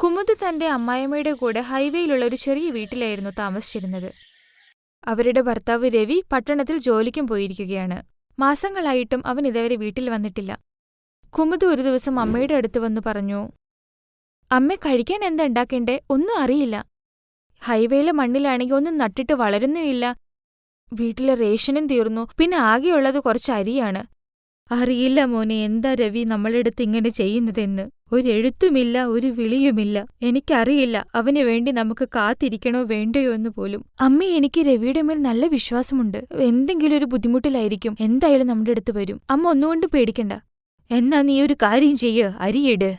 കുമുദ് തന്റെ അമ്മായിയമ്മയുടെ കൂടെ ഹൈവേയിലുള്ള ഒരു ചെറിയ വീട്ടിലായിരുന്നു താമസിച്ചിരുന്നത്. അവരുടെ ഭർത്താവ് രവി പട്ടണത്തിൽ ജോലിക്കും പോയിരിക്കുകയാണ്. മാസങ്ങളായിട്ടും അവൻ ഇതുവരെ വീട്ടിൽ വന്നിട്ടില്ല. കുമുദ് ഒരു ദിവസം അമ്മയുടെ അടുത്ത് വന്നു പറഞ്ഞു, അമ്മ കഴിക്കാൻ എന്താ ഉണ്ടാക്കേണ്ടേ? ഒന്നും അറിയില്ല. ഹൈവേയിലെ മണ്ണിലാണെങ്കിൽ ഒന്നും നട്ടിട്ട് വളരുന്നുമില്ല. വീട്ടിലെ റേഷനും തീർന്നു. പിന്നെ ആകെയുള്ളത് കുറച്ച് അരിയാണ്. അറിയില്ല മോനെ, എന്താ രവി നമ്മളെടുത്ത് ഇങ്ങനെ ചെയ്യുന്നതെന്ന്. ഒരെഴുത്തുമില്ല, ഒരു വിളിയുമില്ല. എനിക്കറിയില്ല അവന് വേണ്ടി നമുക്ക് കാത്തിരിക്കണോ വേണ്ടയോ എന്ന് പോലും. അമ്മ, എനിക്ക് രവിയുടെ മേൽ നല്ല വിശ്വാസമുണ്ട്. എന്തെങ്കിലും ഒരു ബുദ്ധിമുട്ടിലായിരിക്കും. എന്തായാലും നമ്മുടെ അടുത്ത് വരും. അമ്മ ഒന്നുകൊണ്ടും പേടിക്കണ്ട. എന്നാ നീ ഒരു കാര്യം ചെയ്യ്, അരിയിട്.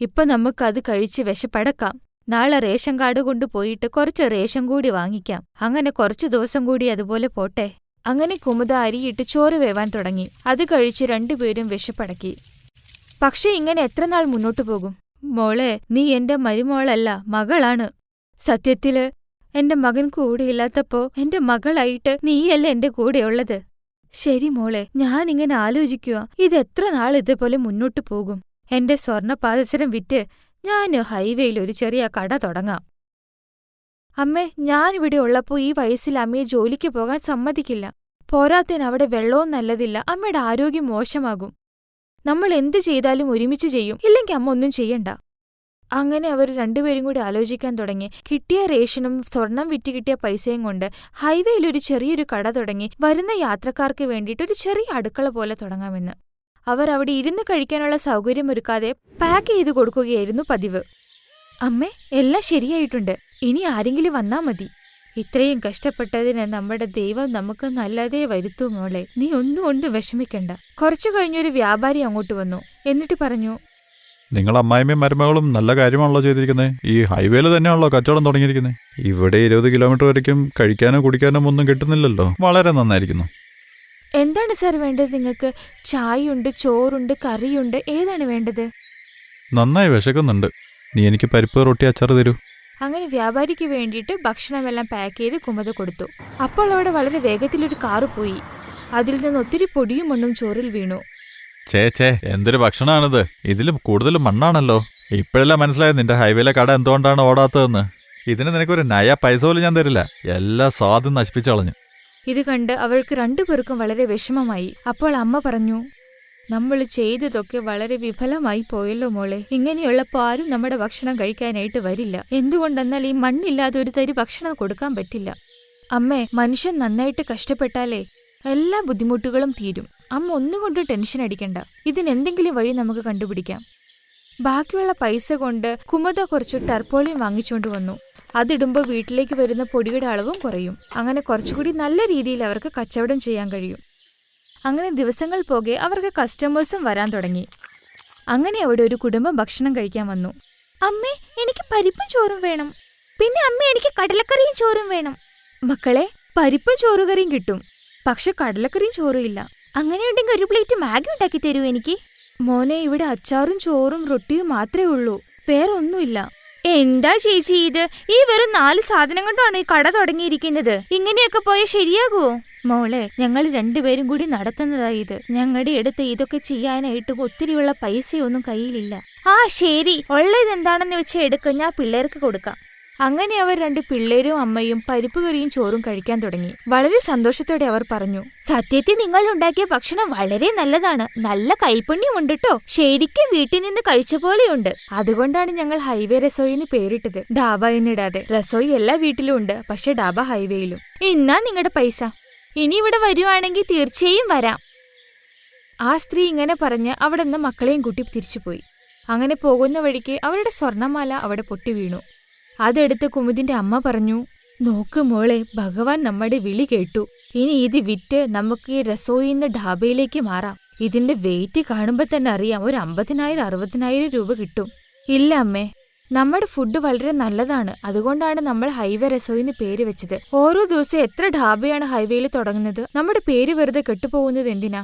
ഇപ്പൊ നമുക്കത് കഴിച്ച് വിശപ്പടക്കാം. നാളെ റേഷൻ കാർഡ് കൊണ്ടുപോയിട്ട് കുറച്ച് റേഷൻ കൂടി വാങ്ങിക്കാം. അങ്ങനെ കുറച്ചു ദിവസം കൂടി അതുപോലെ പോട്ടെ. അങ്ങനെ കുമുദ അരിയിട്ട് ചോറ് വേവാൻ തുടങ്ങി. അത് കഴിച്ച് രണ്ടുപേരും വിശപ്പടക്കി. പക്ഷെ ഇങ്ങനെ എത്ര നാൾ മുന്നോട്ടു പോകും? മോളെ, നീ എന്റെ മരുമോളല്ല, മകളാണ്. സത്യത്തില് എന്റെ മകൻ കൂടെയില്ലാത്തപ്പോ എന്റെ മകളായിട്ട് നീയല്ല എന്റെ കൂടെയുള്ളത്. ശരി മോളെ, ഞാനിങ്ങനെ ആലോചിക്കുക, ഇതെത്ര നാൾ ഇതുപോലെ മുന്നോട്ടു പോകും? എന്റെ സ്വർണ്ണപാദസരം വിറ്റ് ഞാന് ഹൈവേയിൽ ഒരു ചെറിയ കട തുടങ്ങാം. അമ്മേ, ഞാനിവിടെ ഉള്ളപ്പോ ഈ വയസ്സിൽ അമ്മയെ ജോലിക്ക് പോകാൻ സമ്മതിക്കില്ല. പോരാത്തതിന് അവിടെ വെള്ളവും നല്ലതില്ല. അമ്മയുടെ ആരോഗ്യം മോശമാകും. നമ്മൾ എന്തു ചെയ്താലും ഒരുമിച്ച് ചെയ്യും. ഇല്ലെങ്കിൽ അമ്മ ഒന്നും ചെയ്യണ്ട. അങ്ങനെ അവർ രണ്ടുപേരും കൂടി ആലോചിക്കാൻ തുടങ്ങി. കിട്ടിയ റേഷനും സ്വർണം വിറ്റ് കിട്ടിയ പൈസയും കൊണ്ട് ഹൈവേയിൽ ഒരു ചെറിയൊരു കട തുടങ്ങി വരുന്ന യാത്രക്കാർക്ക് വേണ്ടിയിട്ട് ഒരു ചെറിയ അടുക്കള പോലെ തുടങ്ങാമെന്ന്. അവർ അവിടെ ഇരുന്ന് കഴിക്കാനുള്ള സൗകര്യമൊരുക്കാതെ പാക്ക് ചെയ്തു കൊടുക്കുകയായിരുന്നു പതിവ്. അമ്മേ, എല്ലാം ശരിയായിട്ടുണ്ട്. ഇനി ആരെങ്കിലും വന്നാ മതി. ഇത്രയും കഷ്ടപ്പെട്ടതിന് നമ്മുടെ ദൈവം നമുക്ക് നല്ലതേ വരുത്തൂ മോളെ. നീ ഒന്നുകൊണ്ട് വിഷമിക്കണ്ട. കുറച്ചു കഴിഞ്ഞൊരു വ്യാപാരി അങ്ങോട്ട് വന്നു. എന്നിട്ട് പറഞ്ഞു, നിങ്ങൾ അമ്മായിമ്മയും മരുമകളും നല്ല കാര്യമാണല്ലോ ചെയ്തിരിക്കുന്നത്. ഈ ഹൈവേയിൽ തന്നെയാണല്ലോ കച്ചവടം തുടങ്ങിയിരിക്കുന്നത്. ഇവിടെ 20 കിലോമീറ്റർ വരയ്ക്കും കഴിക്കാനോ കുടിക്കാനോ ഒന്നും കിട്ടുന്നില്ലല്ലോ. വളരെ നന്നായിരിക്കുന്നു. എന്താണ് സാർ വേണ്ടത് നിങ്ങൾക്ക്? ചായയുണ്ട്, ചോറുണ്ട്, കറിയുണ്ട്. ഏതാണ് വേണ്ടത്? നന്നായി വിശക്കുന്നുണ്ട്. നീ എനിക്ക് പരിപ്പ്, റൊട്ടി, അച്ചാർ തരൂ. അങ്ങനെ വ്യാപാരിക്ക് വേണ്ടിയിട്ട് ഭക്ഷണമെല്ലാം പാക്ക് ചെയ്ത് കുമുദ കൊടുത്തു. അപ്പോൾ അവിടെ വളരെ വേഗത്തിലൊരു കാറ് പോയി. അതിൽ നിന്ന് ഒത്തിരി പൊടിയും മണ്ണും ചോറിൽ വീണു. ചേ, എന്തൊരു ഭക്ഷണമാണിത്. ഇതിലും കൂടുതൽ മണ്ണാണല്ലോ. ഇപ്പോഴെല്ലാം മനസ്സിലായത് നിന്റെ ഹൈവേയിലെ കട എന്തുകൊണ്ടാണ് ഓടാത്തതെന്ന്. ഇതിന് നിനക്കൊരു നയ പൈസ പോലും ഞാൻ തരില്ല. എല്ലാ സ്വാദും നശിപ്പിച്ചു കളഞ്ഞു. ഇത് കണ്ട് അവർക്ക് രണ്ടുപേർക്കും വളരെ വിഷമമായി. അപ്പോൾ അമ്മ പറഞ്ഞു, നമ്മൾ ചെയ്തതൊക്കെ വളരെ വിഫലമായി പോയല്ലോ മോളെ. ഇങ്ങനെയുള്ളപ്പോൾ ആരും നമ്മുടെ ഭക്ഷണം കഴിക്കാനായിട്ട് വരില്ല. എന്തുകൊണ്ടെന്നാൽ ഈ മണ്ണില്ലാതെ ഒരു തരി ഭക്ഷണം കൊടുക്കാൻ പറ്റില്ല. അമ്മേ, മനുഷ്യൻ നന്നായിട്ട് കഷ്ടപ്പെട്ടാലേ എല്ലാ ബുദ്ധിമുട്ടുകളും തീരും. അമ്മ ഒന്നുകൊണ്ട് ടെൻഷൻ അടിക്കണ്ട. ഇതിനെന്തെങ്കിലും വഴി നമുക്ക് കണ്ടുപിടിക്കാം. ബാക്കിയുള്ള പൈസ കൊണ്ട് കുമുദ കുറച്ച് ടർപ്പോളിയം വാങ്ങിച്ചുകൊണ്ട് വന്നു. അതിടുമ്പോൾ വീട്ടിലേക്ക് വരുന്ന പൊടിയുടെ അളവും കുറയും. അങ്ങനെ കുറച്ചുകൂടി നല്ല രീതിയിൽ അവർക്ക് കച്ചവടം ചെയ്യാൻ കഴിയും. അങ്ങനെ ദിവസങ്ങൾ പോകെ അവർക്ക് കസ്റ്റമേഴ്സും വരാൻ തുടങ്ങി. അങ്ങനെ അവിടെ ഒരു കുടുംബം ഭക്ഷണം കഴിക്കാൻ വന്നു. അമ്മേ, എനിക്ക് പരിപ്പും ചോറും വേണം. പിന്നെ അമ്മേ, എനിക്ക് കടലക്കറിയും ചോറും വേണം. മക്കളെ, പരിപ്പും ചോറുകറിയും കിട്ടും. പക്ഷെ കടലക്കറിയും ചോറും ഇല്ല. അങ്ങനെയുണ്ടെങ്കിൽ ഒരു പ്ലേറ്റ് മാഗി ഉണ്ടാക്കി തരൂ എനിക്ക്. മോനെ, ഇവിടെ അച്ചാറും ചോറും റൊട്ടിയും മാത്രമേ ഉള്ളൂ. വേറെ ഒന്നുമില്ല. എന്താ ചേച്ചി ഇത്? ഈ വെറും 4 സാധനം കൊണ്ടാണ് ഈ കട തുടങ്ങിയിരിക്കുന്നത്. ഇങ്ങനെയൊക്കെ പോയാൽ ശരിയാകുമോ? മോളെ, ഞങ്ങൾ രണ്ടുപേരും കൂടി നടത്തുന്നതായി ഇത്. ഞങ്ങളുടെ അടുത്ത് ഇതൊക്കെ ചെയ്യാനായിട്ട് ഒത്തിരിയുള്ള പൈസയൊന്നും കയ്യിലില്ല. ആ ശരി, ഉള്ളതെന്താണെന്ന് വെച്ചാൽ എടുക്ക, ഞാൻ പിള്ളേർക്ക് കൊടുക്കാം. അങ്ങനെ അവർ 2 പിള്ളേരും അമ്മയും പരിപ്പ് കറിയും ചോറും കഴിക്കാൻ തുടങ്ങി. വളരെ സന്തോഷത്തോടെ അവർ പറഞ്ഞു, സത്യത്തിൽ നിങ്ങൾ ഉണ്ടാക്കിയ ഭക്ഷണം വളരെ നല്ലതാണ്. നല്ല കൈപ്പുണ്യമുണ്ട് ട്ടോ. ശരിക്കും വീട്ടിൽ നിന്ന് കഴിച്ച പോലെയുണ്ട്. അതുകൊണ്ടാണ് ഞങ്ങൾ ഹൈവേ രസോയി എന്ന് പേരിട്ടത്. ഡാബ എന്നിടാതെ. രസോയി എല്ലാ വീട്ടിലും ഉണ്ട്, പക്ഷെ ഡാബ ഹൈവേയിലും. ഇന്നാ നിങ്ങളുടെ പൈസ. ഇനി ഇവിടെ വരുവാണെങ്കിൽ തീർച്ചയായും വരാം. ആ സ്ത്രീ ഇങ്ങനെ പറഞ്ഞ് അവിടെ നിന്ന് മക്കളെയും കൂട്ടി തിരിച്ചുപോയി. അങ്ങനെ പോകുന്ന വഴിക്ക് അവരുടെ സ്വർണ്ണമാല അവിടെ പൊട്ടി വീണു. അതെടുത്ത് കുമുദിന്റെ അമ്മ പറഞ്ഞു, നോക്ക് മോളെ, ഭഗവാൻ നമ്മുടെ വിളി കേട്ടു. ഇനി ഇത് വിറ്റ് നമുക്ക് ഈ രസോയിന്ന് ഢാബയിലേക്ക് മാറാം. ഇതിന്റെ വെയിറ്റ് കാണുമ്പോ തന്നെ അറിയാം, ഒരു 50,000-60,000 രൂപ കിട്ടും. ഇല്ല അമ്മേ, നമ്മുടെ ഫുഡ് വളരെ നല്ലതാണ്. അതുകൊണ്ടാണ് നമ്മൾ ഹൈവേ രസോയിന്ന് പേര് വെച്ചത്. ഓരോ ദിവസവും എത്ര ഢാബയാണ് ഹൈവേയിൽ തുടങ്ങുന്നത്. നമ്മുടെ പേര് വെറുതെ കെട്ടുപോകുന്നത് എന്തിനാ?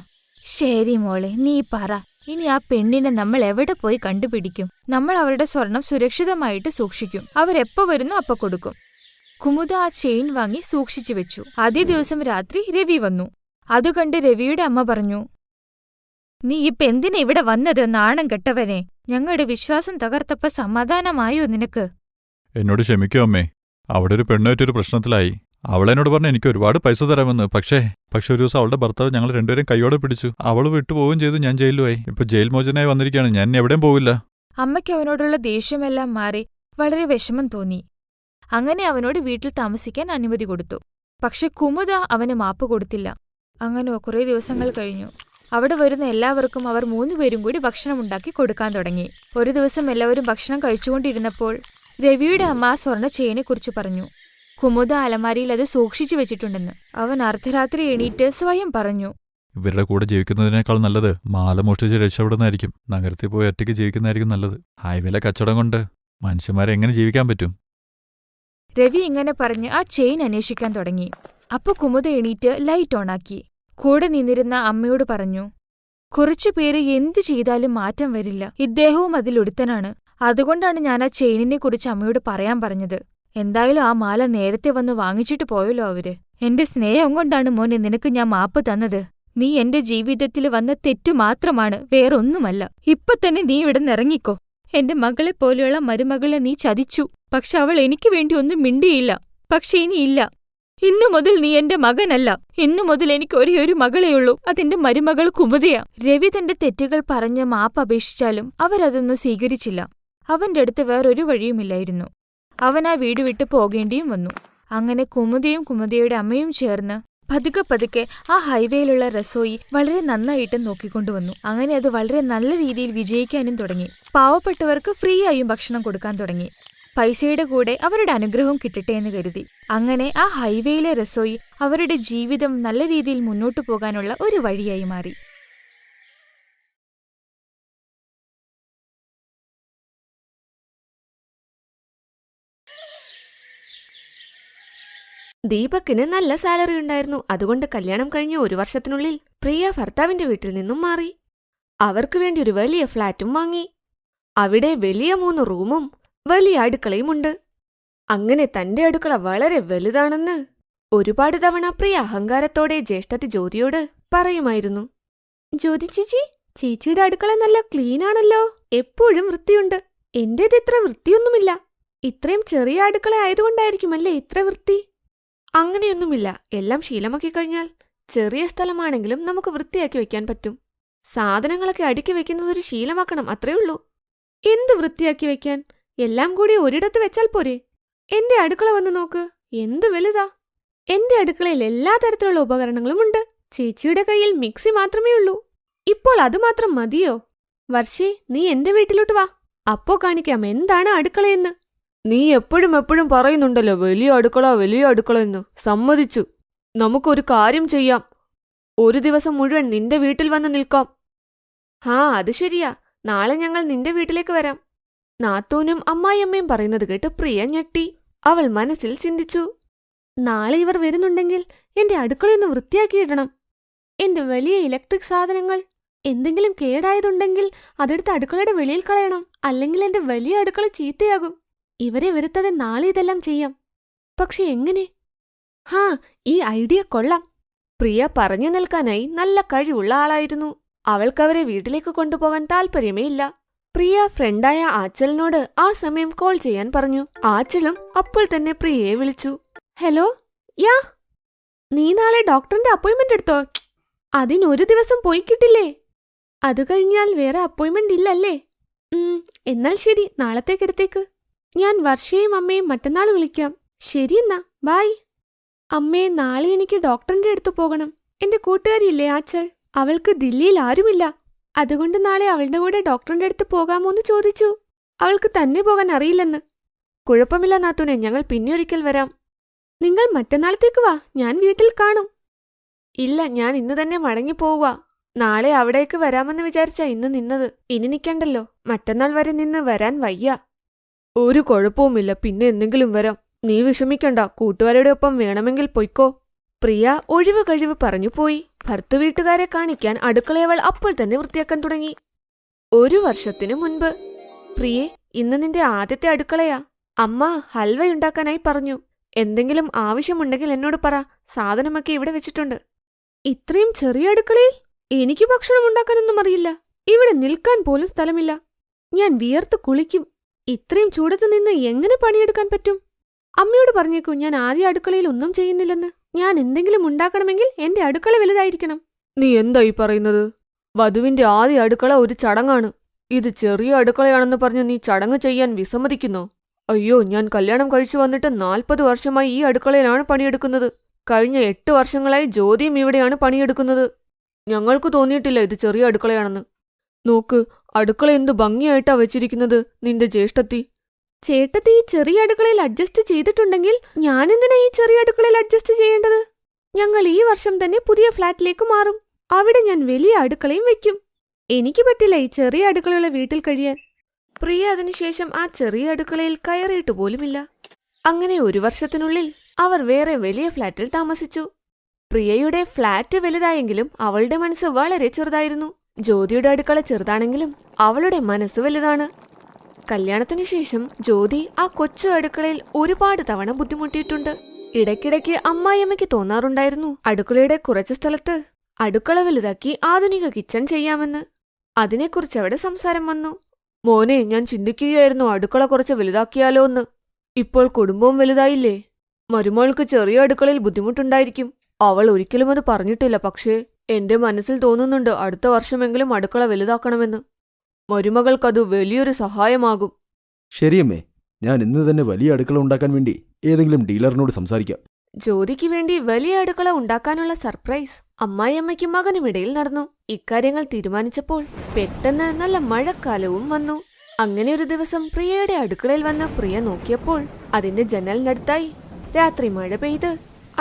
ശരി മോളെ, നീ പറ. ഇനി ആ പെണ്ണിനെ നമ്മൾ എവിടെ പോയി കണ്ടുപിടിക്കും? നമ്മൾ അവരുടെ സ്വർണം സുരക്ഷിതമായിട്ട് സൂക്ഷിക്കും. അവരെപ്പോ വരുന്നു അപ്പൊ കൊടുക്കും. കുമുദ ആ ചെയിൻ വാങ്ങി സൂക്ഷിച്ചു വെച്ചു. അതേ ദിവസം രാത്രി രവി വന്നു. അതുകണ്ട് രവിയുടെ അമ്മ പറഞ്ഞു, നീ ഇപ്പൊ എന്തിനാ ഇവിടെ വന്നത്, നാണം കെട്ടവനെ? ഞങ്ങളുടെ വിശ്വാസം തകർത്തപ്പോ സമാധാനമായോ നിനക്ക്? എന്നോട് ക്ഷമിക്കോ അമ്മേ. അവിടെ ഒരു പെണ്ണുമായിട്ടൊരു പ്രശ്നത്തിലായി. അവളെന്നോട് പറഞ്ഞു എനിക്ക് ഒരുപാട് പൈസ തരാമെന്ന്. പക്ഷേ ഒരു ദിവസം അവളുടെ ഭർത്താവ് ഞങ്ങൾ രണ്ടുപേരും കൈയോടെ പിടിച്ചു. അവള് വിട്ടുപോവുകയും ചെയ്തു. ഞാൻ ജയിലുമായി. ഇപ്പൊ ജയിൽ മോചനായി വന്നിരിക്കുകയാണ്. ഞാൻ ഇനി എവിടെയും പോവില്ല. അമ്മയ്ക്ക് അവനോടുള്ള ദേഷ്യമെല്ലാം മാറി വളരെ വിഷമം തോന്നി. അങ്ങനെ അവനോട് വീട്ടിൽ താമസിക്കാൻ അനുമതി കൊടുത്തു. പക്ഷെ കുമുദ അവന് മാപ്പ് കൊടുത്തില്ല. അങ്ങനെ കുറേ ദിവസങ്ങൾ കഴിഞ്ഞു. അവിടെ വരുന്ന എല്ലാവർക്കും അവർ 3 പേരും കൂടി ഭക്ഷണമുണ്ടാക്കി കൊടുക്കാൻ തുടങ്ങി. ഒരു ദിവസം എല്ലാവരും ഭക്ഷണം കഴിച്ചുകൊണ്ടിരുന്നപ്പോൾ രവിയുടെ അമ്മ ആ സ്വർണ്ണ ചെയിനെക്കുറിച്ച് പറഞ്ഞു. കുമുദ അലമാരിയിൽ അത് സൂക്ഷിച്ചു വെച്ചിട്ടുണ്ടെന്ന്. അവൻ അർദ്ധരാത്രി എണീറ്റ് സ്വയം പറഞ്ഞു, ഇവരുടെ കൂടെ ജീവിക്കുന്നതിനേക്കാൾ നല്ലത് മാല മോഷ്ടിച്ച് രക്ഷപ്പെടുന്നതായിരിക്കും. നഗരത്തിൽ പോയി ഒറ്റയ്ക്ക് ജീവിക്കുന്നതായിരിക്കും നല്ലത്. ഹൈവേയിലെ കച്ചവടം കൊണ്ട് മനുഷ്യന്മാരെ എങ്ങനെ ജീവിക്കാൻ പറ്റും? രവി ഇങ്ങനെ പറഞ്ഞ് ആ ചെയിൻ അന്വേഷിക്കാൻ തുടങ്ങി. അപ്പൊ കുമുദ എണീറ്റ് ലൈറ്റ് ഓണാക്കി. കൂടെ നിന്നിരുന്ന അമ്മയോട് പറഞ്ഞു, കുറച്ചുപേര് എന്തു ചെയ്താലും മാറ്റം വരില്ല. ഇദ്ദേഹവും അതിലൊരുത്തനാണ്. അതുകൊണ്ടാണ് ഞാൻ ആ ചെയിനിനെ കുറിച്ച് അമ്മയോട് പറയാൻ പറഞ്ഞത്. എന്തായാലും ആ മാല നേരത്തെ വന്ന് വാങ്ങിച്ചിട്ട് പോയല്ലോ അവര്. എന്റെ സ്നേഹം കൊണ്ടാണ് മോനെ നിനക്ക് ഞാൻ മാപ്പ് തന്നത്. നീ എന്റെ ജീവിതത്തിൽ വന്ന തെറ്റു മാത്രമാണ്, വേറൊന്നുമല്ല. ഇപ്പൊ തന്നെ നീ ഇവിടെ നിറങ്ങിക്കോ. എന്റെ മകളെ പോലെയുള്ള മരുമകളെ നീ ചതിച്ചു. പക്ഷെ അവൾ എനിക്ക് വേണ്ടി ഒന്നും മിണ്ടിയില്ല. പക്ഷെ ഇനിയില്ല. ഇന്നു മുതൽ നീ എന്റെ മകനല്ല. ഇന്നു മുതൽ എനിക്ക് ഒരേയൊരു മകളെയുള്ളൂ. അതെന്റെ മരുമകൾ കുമുദയാ. രവി തന്റെ തെറ്റുകൾ പറഞ്ഞ് മാപ്പ് അപേക്ഷിച്ചാലും അവരതൊന്നും സ്വീകരിച്ചില്ല. അവന്റെ അടുത്ത് വേറൊരു വഴിയുമില്ലായിരുന്നു. അവൻ ആ വീട് വിട്ടു പോകേണ്ടിയും വന്നു. അങ്ങനെ കുമുദയും കുമുദയുടെ അമ്മയും ചേർന്ന് പതുക്കെ ആ ഹൈവേയിലുള്ള റസോയി വളരെ നന്നായിട്ട് നോക്കിക്കൊണ്ടുവന്നു. അങ്ങനെ അത് വളരെ നല്ല രീതിയിൽ വിജയിക്കാനും തുടങ്ങി. പാവപ്പെട്ടവർക്ക് ഫ്രീ ആയും ഭക്ഷണം കൊടുക്കാൻ തുടങ്ങി. പൈസയുടെ കൂടെ അവരുടെ അനുഗ്രഹം കിട്ടട്ടെ എന്ന് കരുതി. അങ്ങനെ ആ ഹൈവേയിലെ റസോയി അവരുടെ ജീവിതം നല്ല രീതിയിൽ മുന്നോട്ടു പോകാനുള്ള ഒരു വഴിയായി മാറി. ദീപക്കിന് നല്ല സാലറി ഉണ്ടായിരുന്നു. അതുകൊണ്ട് കല്യാണം കഴിഞ്ഞ 1 വർഷത്തിനുള്ളിൽ പ്രിയ ഭർത്താവിന്റെ വീട്ടിൽ നിന്നും മാറി. അവർക്ക് വേണ്ടി ഒരു വലിയ ഫ്ലാറ്റും വാങ്ങി. അവിടെ വലിയ 3 റൂമും വലിയ അടുക്കളയുമുണ്ട്. അങ്ങനെ തന്റെ അടുക്കള വളരെ വലുതാണെന്ന് ഒരുപാട് തവണ പ്രിയ അഹങ്കാരത്തോടെ ജ്യേഷ്ഠത്തി ജ്യോതിയോട് പറയുമായിരുന്നു. ജ്യോതി ചേച്ചിയുടെ അടുക്കള നല്ല ക്ലീനാണല്ലോ. എപ്പോഴും വൃത്തിയുണ്ട്. എന്റേത് ഇത്ര വൃത്തിയൊന്നുമില്ല. ഇത്രയും ചെറിയ അടുക്കള ആയതുകൊണ്ടായിരിക്കുമല്ലേ ഇത്ര വൃത്തി? അങ്ങനെയൊന്നുമില്ല. എല്ലാം ശീലമാക്കി കഴിഞ്ഞാൽ ചെറിയ സ്ഥലമാണെങ്കിലും നമുക്ക് വൃത്തിയാക്കി വെക്കാൻ പറ്റും. സാധനങ്ങളൊക്കെ അടുക്കി വെക്കുന്നതൊരു ശീലമാക്കണം, അത്രേ ഉള്ളൂ. എന്ത് വൃത്തിയാക്കി വെക്കാൻ? എല്ലാം കൂടി ഒരിടത്ത് വെച്ചാൽ പോരെ? എന്റെ അടുക്കള വന്ന് നോക്ക്, എന്ത് വലുതാ. എന്റെ അടുക്കളയിൽ എല്ലാ തരത്തിലുള്ള ഉപകരണങ്ങളും ഉണ്ട്. ചേച്ചിയുടെ കയ്യിൽ മിക്സി മാത്രമേ ഉള്ളൂ. ഇപ്പോൾ അതുമാത്രം മതിയോ? വർഷേ, നീ എന്റെ വീട്ടിലോട്ട് വാ, അപ്പോ കാണിക്കാം എന്താണ് അടുക്കളയെന്ന്. നീ എപ്പോഴും പറയുന്നുണ്ടല്ലോ വലിയ അടുക്കള എന്ന്. സമ്മതിച്ചു. നമുക്കൊരു കാര്യം ചെയ്യാം. ഒരു ദിവസം മുഴുവൻ നിന്റെ വീട്ടിൽ വന്ന് നിൽക്കാം. അത് ശരിയാ. നാളെ ഞങ്ങൾ നിന്റെ വീട്ടിലേക്ക് വരാം. നാത്തൂനും അമ്മായിയമ്മയും പറയുന്നത് കേട്ട് പ്രിയ ഞെട്ടി. അവൾ മനസ്സിൽ ചിന്തിച്ചു, നാളെ ഇവർ വരുന്നുണ്ടെങ്കിൽ എന്റെ അടുക്കളയൊന്ന് വൃത്തിയാക്കിയിടണം. എന്റെ വലിയ ഇലക്ട്രിക് സാധനങ്ങൾ എന്തെങ്കിലും കേടായതുണ്ടെങ്കിൽ അതെടുത്ത് അടുക്കളയുടെ വെളിയിൽ കളയണം. അല്ലെങ്കിൽ എന്റെ വലിയ അടുക്കള ചീത്തയാകും. ഇവരെ വരുത്താതെ നാളെ ഇതെല്ലാം ചെയ്യാം. പക്ഷെ എങ്ങനെ? ഈ ഐഡിയ കൊള്ളാം. പ്രിയ പറഞ്ഞു നിൽക്കാനായി നല്ല കഴിവുള്ള ആളായിരുന്നു. അവൾക്കവരെ വീട്ടിലേക്ക് കൊണ്ടുപോകാൻ താല്പര്യമേ ഇല്ല. പ്രിയ ഫ്രണ്ടായ ആച്ചലിനോട് ആ സമയം കോൾ ചെയ്യാൻ പറഞ്ഞു. ആച്ചലും അപ്പോൾ തന്നെ പ്രിയയെ വിളിച്ചു. ഹലോ, നീ നാളെ ഡോക്ടറിന്റെ അപ്പോയിന്റ്മെന്റ് എടുത്തോ? അതിനൊരു ദിവസം പോയി കിട്ടില്ലേ? അത് കഴിഞ്ഞാൽ വേറെ അപ്പോയിന്റ്മെന്റ് ഇല്ലല്ലേ? എന്നാൽ ശരി, നാളത്തേക്കെടുത്തേക്ക്. ഞാൻ വർഷയും അമ്മയും മറ്റന്നാൾ വിളിക്കാം. ശരിയെന്നാ, ബൈ. അമ്മേ, നാളെ എനിക്ക് ഡോക്ടറിന്റെ അടുത്ത് പോകണം. എന്റെ കൂട്ടുകാരിയില്ലേ ആച്ചൽ, അവൾക്ക് ദില്ലിയിൽ ആരുമില്ല. അതുകൊണ്ട് നാളെ അവളുടെ കൂടെ ഡോക്ടറിന്റെ അടുത്ത് പോകാമോന്ന് ചോദിച്ചു. അവൾക്ക് തന്നെ പോകാൻ അറിയില്ലെന്ന്. കുഴപ്പമില്ല നാത്തൂനെ, ഞങ്ങൾ പിന്നെ ഒരിക്കൽ വരാം. നിങ്ങൾ മറ്റന്നാളത്തേക്ക് വാ, ഞാൻ വീട്ടിൽ കാണും. ഇല്ല, ഞാൻ ഇന്ന് തന്നെ മടങ്ങിപ്പോവുക. നാളെ അവിടേക്ക് വരാമെന്ന് വിചാരിച്ചാ ഇന്ന് നിന്നത്. ഇനി നിൽക്കണ്ടല്ലോ. മറ്റന്നാൾ വരെ നിന്ന് വരാൻ വയ്യ. ഒരു കുഴപ്പവുമില്ല, പിന്നെ എന്തെങ്കിലും വരാം. നീ വിഷമിക്കണ്ട, കൂട്ടുകാരുടെ ഒപ്പം വേണമെങ്കിൽ പൊയ്ക്കോ. പ്രിയ ഒഴിവ് കഴിവ് പറഞ്ഞു പോയി. ഭർത്തുവീട്ടുകാരെ കാണിക്കാൻ അടുക്കളയവൾ അപ്പോൾ തന്നെ വൃത്തിയാക്കാൻ തുടങ്ങി. 1 വർഷത്തിനു മുൻപ്. പ്രിയേ, ഇന്ന് നിന്റെ ആദ്യത്തെ അടുക്കളയാ. അമ്മ ഹൽവയുണ്ടാക്കാനായി പറഞ്ഞു. എന്തെങ്കിലും ആവശ്യമുണ്ടെങ്കിൽ എന്നോട് പറ. സാധനമൊക്കെ ഇവിടെ വെച്ചിട്ടുണ്ട്. ഇത്രയും ചെറിയ അടുക്കളയിൽ? എനിക്ക് ഭക്ഷണം ഉണ്ടാക്കാനൊന്നും അറിയില്ല. ഇവിടെ നിൽക്കാൻ പോലും സ്ഥലമില്ല. ഞാൻ വിയർത്ത് കുളിക്കും. ഇത്രയും ചൂടത്ത് നിന്ന് എങ്ങനെ പണിയെടുക്കാൻ പറ്റും? അമ്മയോട് പറഞ്ഞേക്കൂ ഞാൻ ആദ്യ അടുക്കളയിൽ ഒന്നും ചെയ്യുന്നില്ലെന്ന്. ഞാൻ എന്തെങ്കിലും ഉണ്ടാക്കണമെങ്കിൽ എന്റെ അടുക്കള വലുതായിരിക്കണം. നീ എന്തായി പറയുന്നത്? വധുവിന്റെ ആദ്യ അടുക്കള ഒരു ചടങ്ങാണ്. ഇത് ചെറിയ അടുക്കളയാണെന്ന് പറഞ്ഞ് നീ ചടങ്ങ് ചെയ്യാൻ വിസമ്മതിക്കുന്നോ? അയ്യോ, ഞാൻ കല്യാണം കഴിച്ചു വന്നിട്ട് 40 വർഷമായി ഈ അടുക്കളയിലാണ് പണിയെടുക്കുന്നത്. കഴിഞ്ഞ 8 വർഷങ്ങളായി ജ്യോതിയും ഇവിടെയാണ് പണിയെടുക്കുന്നത്. ഞങ്ങൾക്ക് തോന്നിയിട്ടില്ല ഇത് ചെറിയ അടുക്കളയാണെന്ന്. നോക്ക്, അടുക്കള എന്ത് ഭംഗിയായിട്ടാ വെച്ചിരിക്കുന്നത് നിന്റെ ജ്യേഷ്ഠത്തി. ചേട്ടത്തി ഈ ചെറിയ അടുക്കളയിൽ അഡ്ജസ്റ്റ് ചെയ്തിട്ടുണ്ടെങ്കിൽ ഞാനെന്തിനാ ഈ ചെറിയ അടുക്കളയിൽ അഡ്ജസ്റ്റ് ചെയ്യേണ്ടത്? ഞങ്ങൾ ഈ വർഷം തന്നെ പുതിയ ഫ്ലാറ്റിലേക്ക് മാറും. അവിടെ ഞാൻ വലിയ അടുക്കളയും വെക്കും. എനിക്ക് പറ്റില്ല ഈ ചെറിയ അടുക്കളയുള്ള വീട്ടിൽ കഴിയാൻ. പ്രിയ അതിനുശേഷം ആ ചെറിയ അടുക്കളയിൽ കയറിയിട്ട് പോലുമില്ല. അങ്ങനെ 1 വർഷത്തിനുള്ളിൽ അവർ വേറെ വലിയ ഫ്ലാറ്റിൽ താമസിച്ചു. പ്രിയയുടെ ഫ്ലാറ്റ് വലുതായെങ്കിലും അവളുടെ മനസ്സ് വളരെ ചെറുതായിരുന്നു. ജ്യോതിയുടെ അടുക്കള ചെറുതാണെങ്കിലും അവളുടെ മനസ്സ് വലുതാണ്. കല്യാണത്തിനു ശേഷം ജ്യോതി ആ കൊച്ചു അടുക്കളയിൽ ഒരുപാട് തവണ ബുദ്ധിമുട്ടിയിട്ടുണ്ട്. ഇടയ്ക്കിടയ്ക്ക് അമ്മായിയമ്മയ്ക്ക് തോന്നാറുണ്ടായിരുന്നു അടുക്കളയുടെ കുറച്ച് സ്ഥലത്ത് അടുക്കള വലുതാക്കി ആധുനിക കിച്ചൺ ചെയ്യാമെന്ന്. അതിനെക്കുറിച്ച് അവിടെ സംസാരം വന്നു. മോനെ, ഞാൻ ചിന്തിക്കുകയായിരുന്നു അടുക്കള കുറച്ച് വലുതാക്കിയാലോ എന്ന്. ഇപ്പോൾ കുടുംബവും വലുതായില്ലേ, മരുമോൾക്ക് ചെറിയ അടുക്കളയിൽ ബുദ്ധിമുട്ടുണ്ടായിരിക്കും. അവൾ ഒരിക്കലും അത് പറഞ്ഞിട്ടില്ല. പക്ഷേ എന്റെ മനസ്സിൽ തോന്നുന്നുണ്ട് അടുത്ത വർഷമെങ്കിലും അടുക്കള വലുതാക്കണമെന്ന്. മരുമകൾക്കത് വലിയൊരു സഹായമാകും. ശരിയമ്മേ, ഞാൻ ഇന്ന് തന്നെ വലിയ അടുക്കള ഉണ്ടാക്കാൻ വേണ്ടി ഏതെങ്കിലും ഡീലറിനോട് സംസാരിക്കാം. ജ്യോതിക്ക് വേണ്ടി വലിയ അടുക്കള ഉണ്ടാക്കാനുള്ള സർപ്രൈസ് അമ്മായിയമ്മയ്ക്കും മകനുമിടയിൽ നടന്നു. ഇക്കാര്യങ്ങൾ തീരുമാനിച്ചപ്പോൾ പെട്ടെന്ന് നല്ല മഴക്കാലവും വന്നു. അങ്ങനെ ഒരു ദിവസം പ്രിയയുടെ അടുക്കളയിൽ വന്ന് പ്രിയ നോക്കിയപ്പോൾ അതിന്റെ ജനലിനടുത്തായി രാത്രി മഴ പെയ്ത്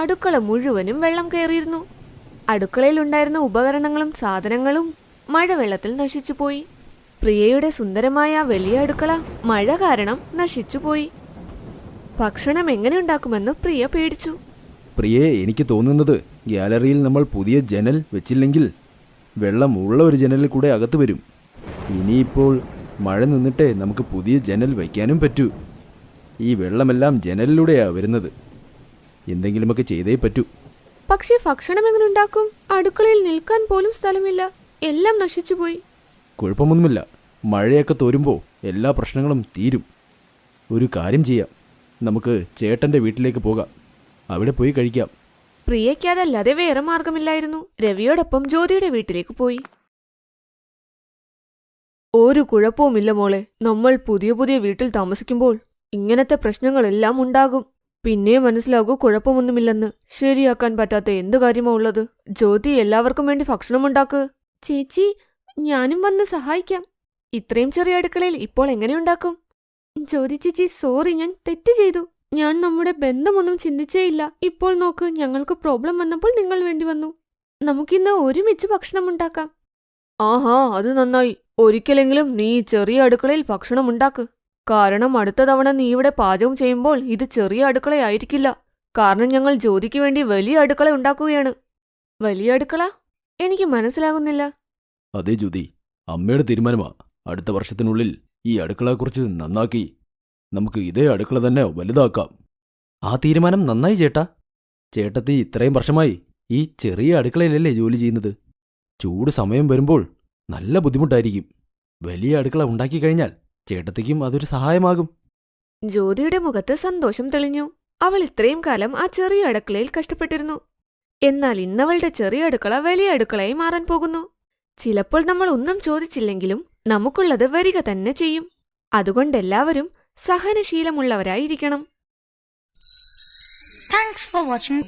അടുക്കള മുഴുവനും വെള്ളം കയറിയിരുന്നു. അടുക്കളയിലുണ്ടായിരുന്ന ഉപകരണങ്ങളും സാധനങ്ങളും മഴവെള്ളത്തിൽ നശിച്ചുപോയി. പ്രിയയുടെ സുന്ദരമായ വലിയ അടുക്കള മഴ കാരണം നശിച്ചുപോയി. ഭക്ഷണം എങ്ങനെ ഉണ്ടാക്കുമെന്ന് പ്രിയ പേടിച്ചു. പ്രിയേ, എനിക്ക് തോന്നുന്നത് ഗ്യാലറിയിൽ നമ്മൾ പുതിയ ജനൽ വെച്ചില്ലെങ്കിൽ വെള്ളം ഉള്ള ഒരു ജനലിൽ കൂടെ അകത്ത് വരും. ഇനിയിപ്പോൾ മഴ നിന്നിട്ടേ നമുക്ക് പുതിയ ജനൽ വയ്ക്കാനും പറ്റൂ. ഈ വെള്ളമെല്ലാം ജനലിലൂടെയാ വരുന്നത്. എന്തെങ്കിലുമൊക്കെ ചെയ്തേ പറ്റൂ. പക്ഷേ ഭക്ഷണം എങ്ങനെ ഉണ്ടാക്കും? അടുക്കളയിൽ നിൽക്കാൻ പോലും സ്ഥലമില്ല. എല്ലാം നശിച്ചുപോയി. കുഴപ്പമൊന്നുമില്ല, മഴയൊക്കെ തോരുമ്പോൾ എല്ലാ പ്രശ്നങ്ങളും തീരും. ഒരു കാര്യം ചെയ്യാം, നമുക്ക് ചേട്ടൻ്റെ വീട്ടിലേക്ക് പോകാം. അവിടെ പോയി കഴിക്കാം. പ്രിയയ്ക്ക് അതല്ലാതെ വേറെ മാർഗമില്ലായിരുന്നു. രവിയോടൊപ്പം ജ്യോതിയുടെ വീട്ടിലേക്ക് പോയി. ഒരു കുഴപ്പവുമില്ല മോളെ, നമ്മൾ പുതിയ പുതിയ വീട്ടിൽ താമസിക്കുമ്പോൾ ഇങ്ങനത്തെ പ്രശ്നങ്ങളെല്ലാം ഉണ്ടാകും. പിന്നെ മനസ്സിലാകൂ കുഴപ്പമൊന്നുമില്ലെന്ന്. ശരിയാക്കാൻ പറ്റാത്ത എന്ത് കാര്യമാ ഉള്ളത്? ജ്യോതി എല്ലാവർക്കും വേണ്ടി ഭക്ഷണമുണ്ടാക്ക്. ചേച്ചി, ഞാനും വന്ന് സഹായിക്കാം. ഇത്രയും ചെറിയ അടുക്കളയിൽ ഇപ്പോൾ എങ്ങനെയുണ്ടാക്കും? ജ്യോതി ചേച്ചി, സോറി, ഞാൻ തെറ്റ് ചെയ്തു. ഞാൻ നമ്മുടെ ബന്ധമൊന്നും ചിന്തിച്ചേയില്ല. ഇപ്പോൾ നോക്ക്, ഞങ്ങൾക്ക് പ്രോബ്ലം വന്നപ്പോൾ നിങ്ങൾ വേണ്ടി വന്നു. നമുക്കിന്ന് ഒരുമിച്ച് ഭക്ഷണം ഉണ്ടാക്കാം. ആഹാ, അത് നന്നായി. ഒരിക്കലെങ്കിലും നീ ചെറിയ അടുക്കളയിൽ ഭക്ഷണം ഉണ്ടാക്ക്. കാരണം അടുത്ത തവണ നീ ഇവിടെ പാചകം ചെയ്യുമ്പോൾ ഇത് ചെറിയ അടുക്കളയായിരിക്കില്ല. കാരണം ഞങ്ങൾ ജ്യോതിക്ക് വേണ്ടി വലിയ അടുക്കള ഉണ്ടാക്കുകയാണ്. വലിയ അടുക്കള? എനിക്ക് മനസ്സിലാകുന്നില്ല. അതേ ജ്യോതി, അമ്മയുടെ തീരുമാനമാ. അടുത്ത വർഷത്തിനുള്ളിൽ ഈ അടുക്കളയെക്കുറിച്ച് നന്നാക്കി നമുക്ക് ഇതേ അടുക്കള തന്നെ വലുതാക്കാം. ആ തീരുമാനം നന്നായി ചേട്ടാ. ചേട്ടത്തി ഇത്രയും വർഷമായി ഈ ചെറിയ അടുക്കളയിലല്ലേ ജോലി ചെയ്യുന്നത്. ചൂട് സമയം വരുമ്പോൾ നല്ല ബുദ്ധിമുട്ടായിരിക്കും. വലിയ അടുക്കള ഉണ്ടാക്കി കഴിഞ്ഞാൽ ചേട്ടത്തിക്കും അതൊരു സഹായമാകും. ജ്യോതിയുടെ മുഖത്ത് സന്തോഷം തെളിഞ്ഞു. അവൾ ഇത്രയും കാലം ആ ചെറിയ അടുക്കളയിൽ കഷ്ടപ്പെട്ടിരുന്നു. എന്നാൽ ഇന്നവളുടെ ചെറിയ അടുക്കള വലിയ അടുക്കളയായി മാറാൻ പോകുന്നു. ചിലപ്പോൾ നമ്മൾ ഒന്നും ചോദിച്ചില്ലെങ്കിലും നമുക്കുള്ളത് വരിക തന്നെ ചെയ്യും. അതുകൊണ്ടെല്ലാവരും സഹനശീലമുള്ളവരായിരിക്കണം. Thanks for watching.